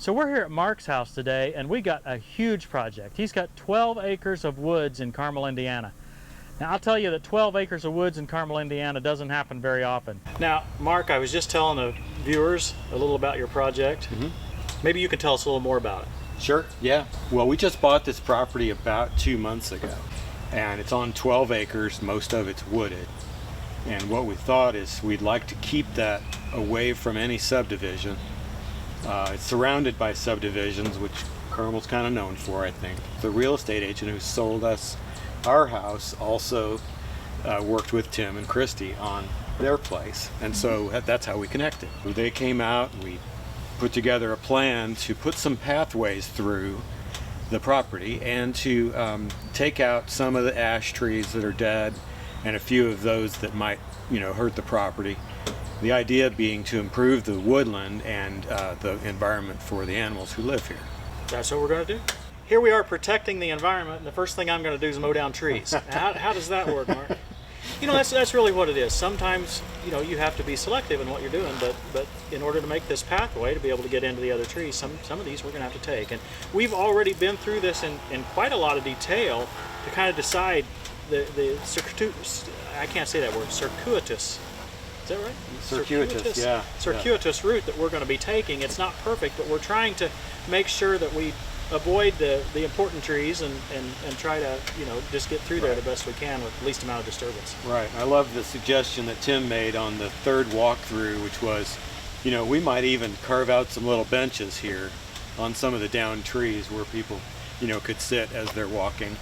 So we're here at Mark's house today, and we got a huge project. He's got 12 acres of woods in Carmel, Indiana. Now, I'll tell you that 12 acres of woods in Carmel, Indiana doesn't happen very often. Now, Mark, I was just telling the viewers a little about your project. Maybe you can tell us a little more about it. Sure, yeah. Well, we just bought this property about 2 months ago, and it's on 12 acres, most of it's wooded. And what we thought is we'd like to keep that away from any subdivision. It's surrounded by subdivisions, which Carmel's kind of known for, I think. The real estate agent who sold us our house also worked with Tim and Christy on their place, and so that's how we connected. They came out, we put together a plan to put some pathways through the property and to take out some of the ash trees that are dead and a few of those that might, hurt the property. The idea being to improve the woodland and the environment for the animals who live here. That's what we're going to do. Here we are protecting the environment, and the first thing I'm going to do is mow down trees. How does that work, Mark? That's really what it is. Sometimes, you have to be selective in what you're doing, but in order to make this pathway to be able to get into the other trees, some of these we're going to have to take. And we've already been through this in quite a lot of detail to kind of decide the circuitous, I can't say that word, circuitous. Is that right? Circuitous, yeah. Circuitous route that we're going to be taking. It's not perfect, but we're trying to make sure that we avoid the important trees and try to just get through there the best we can with the least amount of disturbance. Right. I love the suggestion that Tim made on the third walkthrough, which was, we might even carve out some little benches here on some of the downed trees where people, could sit as they're walking.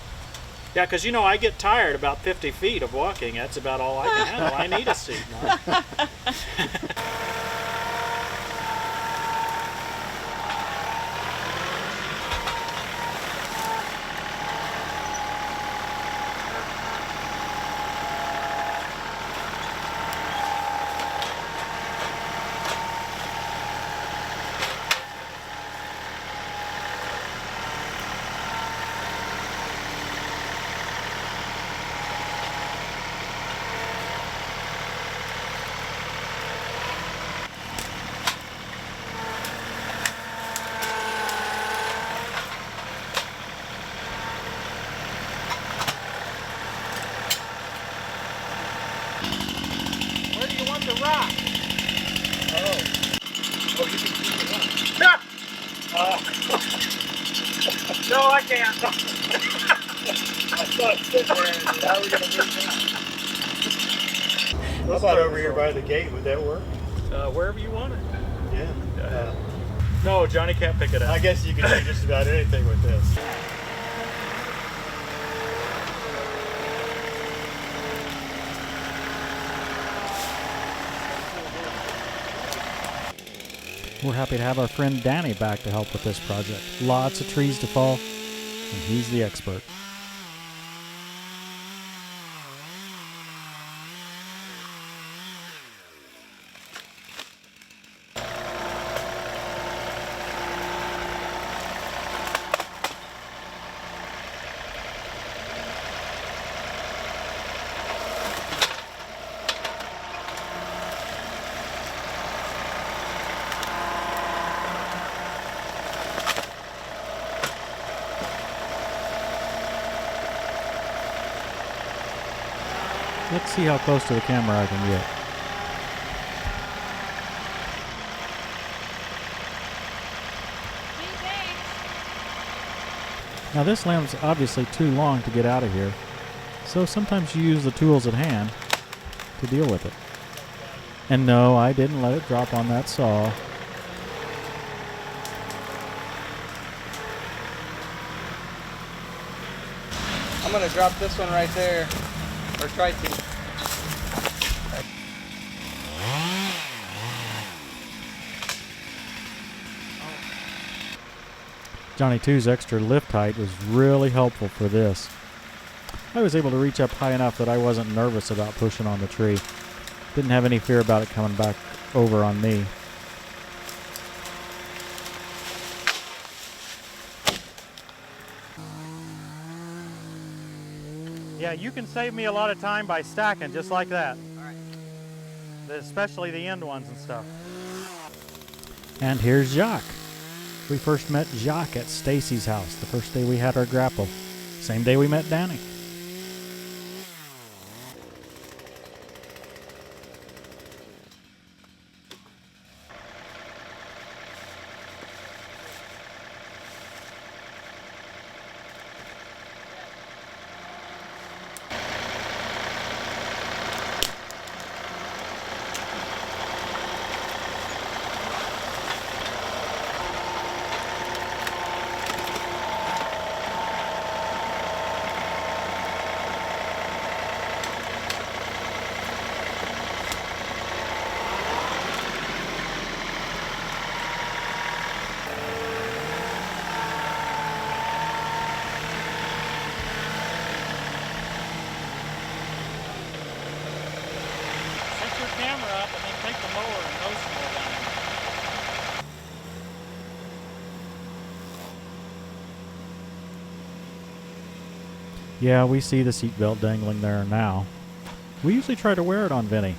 Yeah, because I get tired about 50 feet of walking. That's about all I can handle. I need a seat, Mark. The rock. Oh, you can keep it up. No, I can't. I saw it sit there, and how are we going to move that? How about over here by the gate? Would that work? Wherever you want it. Yeah. No, Johnny can't pick it up. I guess you can do just about anything with this. We're happy to have our friend Danny back to help with this project. Lots of trees to fall, and he's the expert. Let's see how close to the camera I can get. Now this limb's obviously too long to get out of here, so sometimes you use the tools at hand to deal with it. And no, I didn't let it drop on that saw. I'm going to drop this one right there, or try to. Johnny 2's extra lift height was really helpful for this. I was able to reach up high enough that I wasn't nervous about pushing on the tree. Didn't have any fear about it coming back over on me. Yeah, you can save me a lot of time by stacking just like that. All right. Especially the end ones and stuff. And here's Jacques. We first met Jacques at Stacy's house the first day we had our grapple. Same day we met Danny. Camera up and then take the mower and mow some more down there. Yeah, we see the seatbelt dangling there now. We usually try to wear it on Vinny,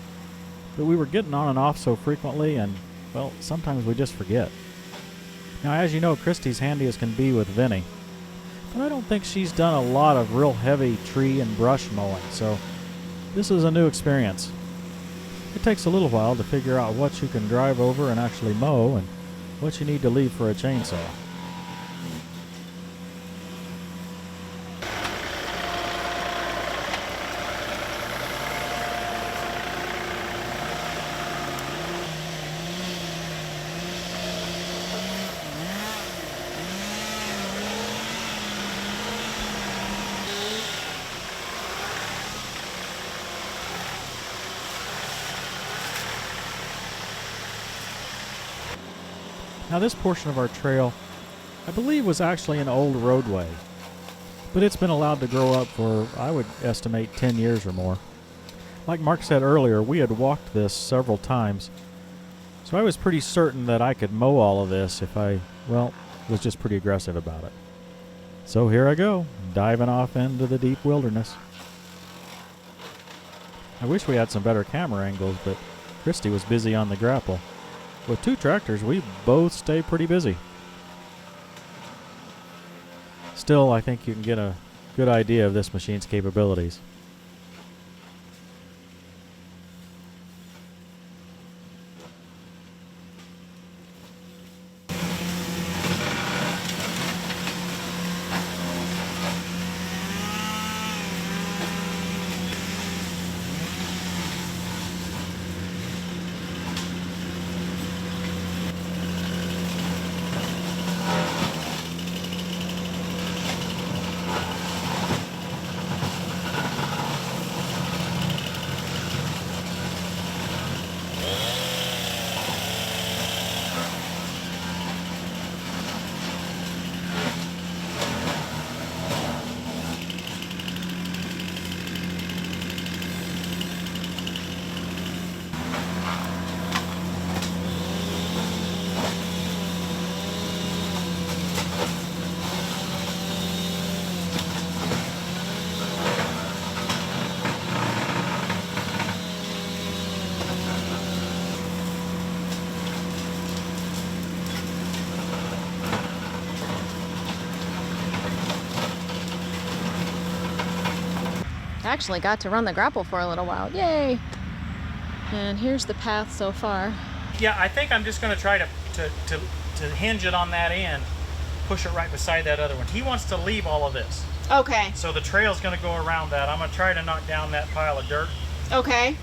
but we were getting on and off so frequently and, well, sometimes we just forget. Now, as you know, Christy's handy as can be with Vinny, but I don't think she's done a lot of real heavy tree and brush mowing, so this is a new experience. It takes a little while to figure out what you can drive over and actually mow and what you need to leave for a chainsaw. Now this portion of our trail, I believe, was actually an old roadway, but it's been allowed to grow up for, I would estimate, 10 years or more. Like Mark said earlier, we had walked this several times, so I was pretty certain that I could mow all of this if I, well, was just pretty aggressive about it. So here I go, diving off into the deep wilderness. I wish we had some better camera angles, but Christy was busy on the grapple. With 2 tractors, we both stay pretty busy. Still, I think you can get a good idea of this machine's capabilities. Actually got to run the grapple for a little while. Yay! And here's the path so far. Yeah, I think I'm just going to try to hinge it on that end, push it right beside that other one. He wants to leave all of this. Okay. So the trail's going to go around that. I'm going to try to knock down that pile of dirt. Okay.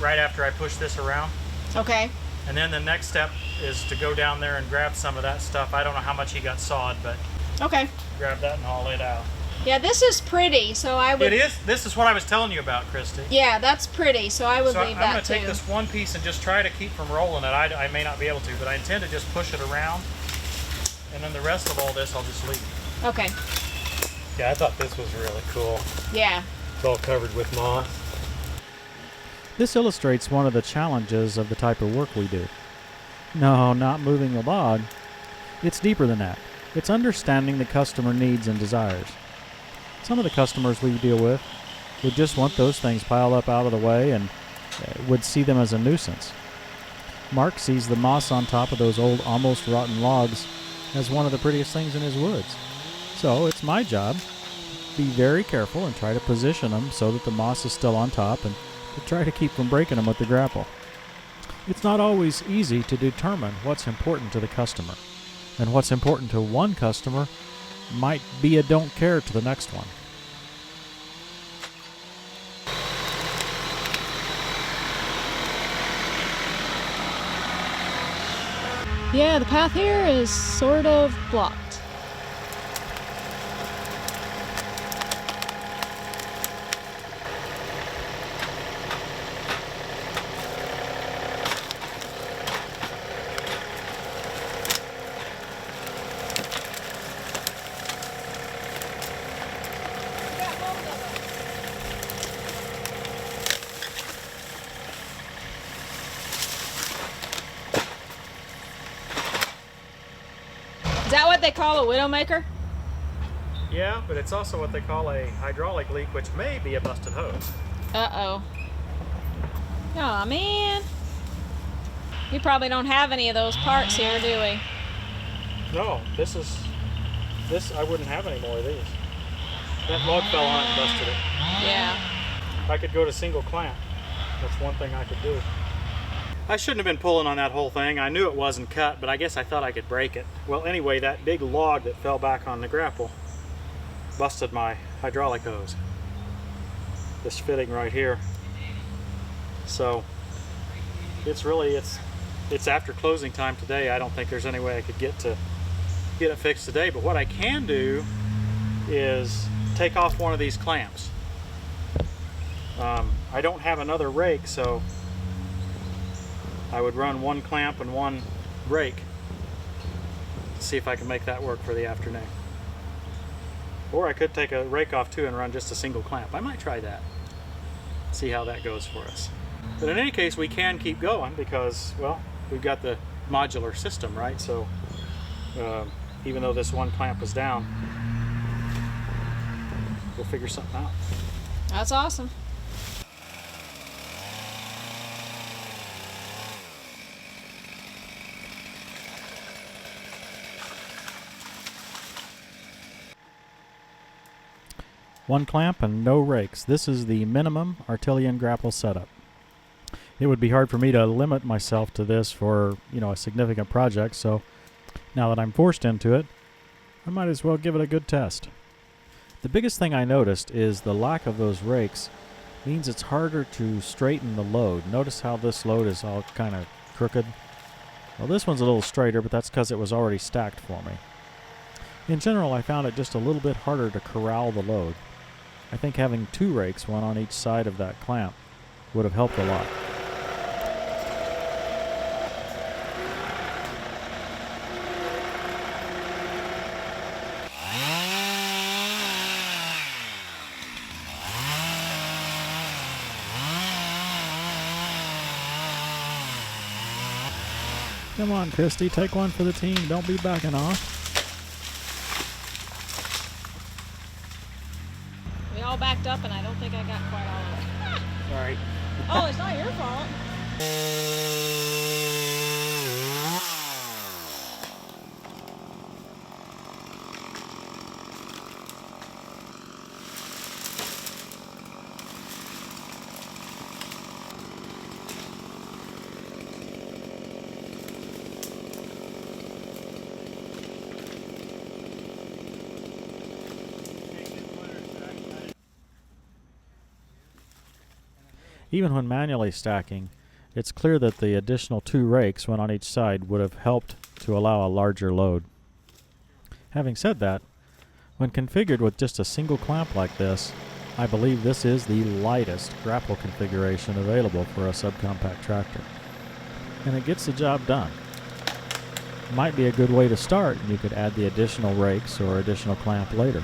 Right after I push this around. Okay. And then the next step is to go down there and grab some of that stuff. I don't know how much he got sawed, but okay. Grab that and haul it out. Yeah, this is pretty, so I would... It is. This is what I was telling you about, Christy. Yeah, that's pretty, so I would leave that too. I'm going to take this one piece and just try to keep from rolling it. I may not be able to, but I intend to just push it around. And then the rest of all this I'll just leave. Okay. Yeah, I thought this was really cool. Yeah. It's all covered with moss. This illustrates one of the challenges of the type of work we do. No, not moving the log. It's deeper than that. It's understanding the customer needs and desires. Some of the customers we deal with would just want those things piled up out of the way and would see them as a nuisance. Mark sees the moss on top of those old, almost rotten logs as one of the prettiest things in his woods. So it's my job to be very careful and try to position them so that the moss is still on top and to try to keep from breaking them with the grapple. It's not always easy to determine what's important to the customer, and what's important to one customer might be a don't care to the next one. Yeah, the path here is sort of blocked. Is that what they call a widowmaker? Yeah, but it's also what they call a hydraulic leak, which may be a busted hose. Uh-oh. Aw, man. We probably don't have any of those parts here, do we? No, this, I wouldn't have any more of these. That log fell on it and busted it. Yeah. I could go to single clamp. That's one thing I could do. I shouldn't have been pulling on that whole thing. I knew it wasn't cut, but I guess I thought I could break it. Well, anyway, that big log that fell back on the grapple busted my hydraulic hose. This fitting right here. So it's after closing time today. I don't think there's any way I could get it fixed today, but what I can do is take off one of these clamps. I don't have another rake, so I would run one clamp and one rake to see if I can make that work for the afternoon. Or I could take a rake off too and run just a single clamp. I might try that. See how that goes for us. But in any case, we can keep going because, well, we've got the modular system, right? So even though this one clamp is down, we'll figure something out. That's awesome. One clamp and no rakes. This is the minimum Artillian grapple setup. It would be hard for me to limit myself to this for, a significant project, so now that I'm forced into it, I might as well give it a good test. The biggest thing I noticed is the lack of those rakes means it's harder to straighten the load. Notice how this load is all kind of crooked? Well, this one's a little straighter, but that's because it was already stacked for me. In general, I found it just a little bit harder to corral the load. I think having two rakes, one on each side of that clamp, would have helped a lot. Come on, Christy, take one for the team. Don't be backing off. We all backed up, and I don't think I got quite all of it. Sorry. Oh, it's not your fault. Even when manually stacking, it's clear that the additional two rakes, one on each side, would have helped to allow a larger load. Having said that, when configured with just a single clamp like this, I believe this is the lightest grapple configuration available for a subcompact tractor. And it gets the job done. Might be a good way to start, and you could add the additional rakes or additional clamp later.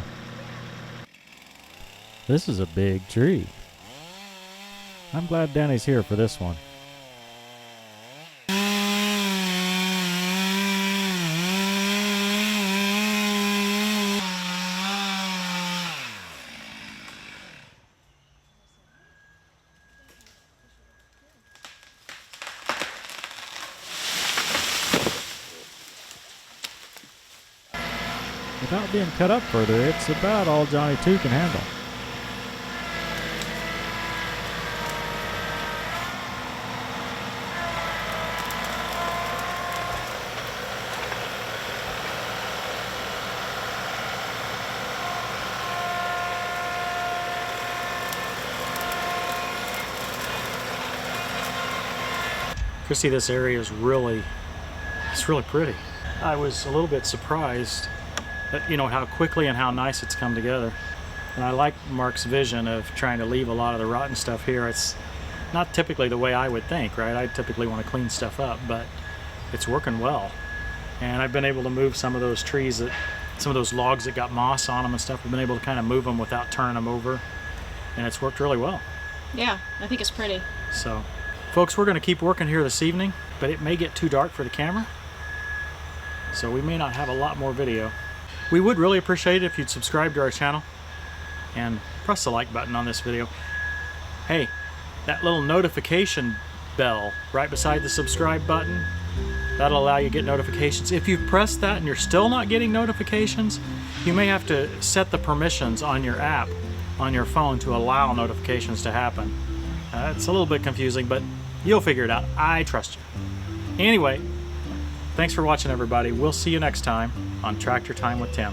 This is a big tree. I'm glad Danny's here for this one. without being cut up further, it's about all Johnny 2 can handle. Chrissy, this area is really pretty. I was a little bit surprised at, you know, how quickly and how nice it's come together. And I like Mark's vision of trying to leave a lot of the rotten stuff here. It's not typically the way I would think, right? I typically want to clean stuff up, but it's working well. And I've been able to move some of those trees some of those logs that got moss on them and stuff. I've been able to kind of move them without turning them over. And it's worked really well. Yeah, I think it's pretty. So, folks, we're going to keep working here this evening, but it may get too dark for the camera, so we may not have a lot more video. We would really appreciate it if you'd subscribe to our channel and press the like button on this video. Hey, that little notification bell right beside the subscribe button, that'll allow you to get notifications. If you've pressed that and you're still not getting notifications, you may have to set the permissions on your app on your phone to allow notifications to happen. It's a little bit confusing, but you'll figure it out. I trust you. Anyway, thanks for watching, everybody. We'll see you next time on Tractor Time with Tim.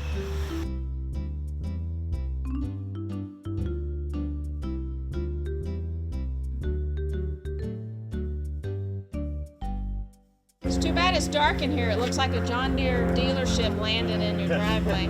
It's too bad it's dark in here. It looks like a John Deere dealership landed in your driveway.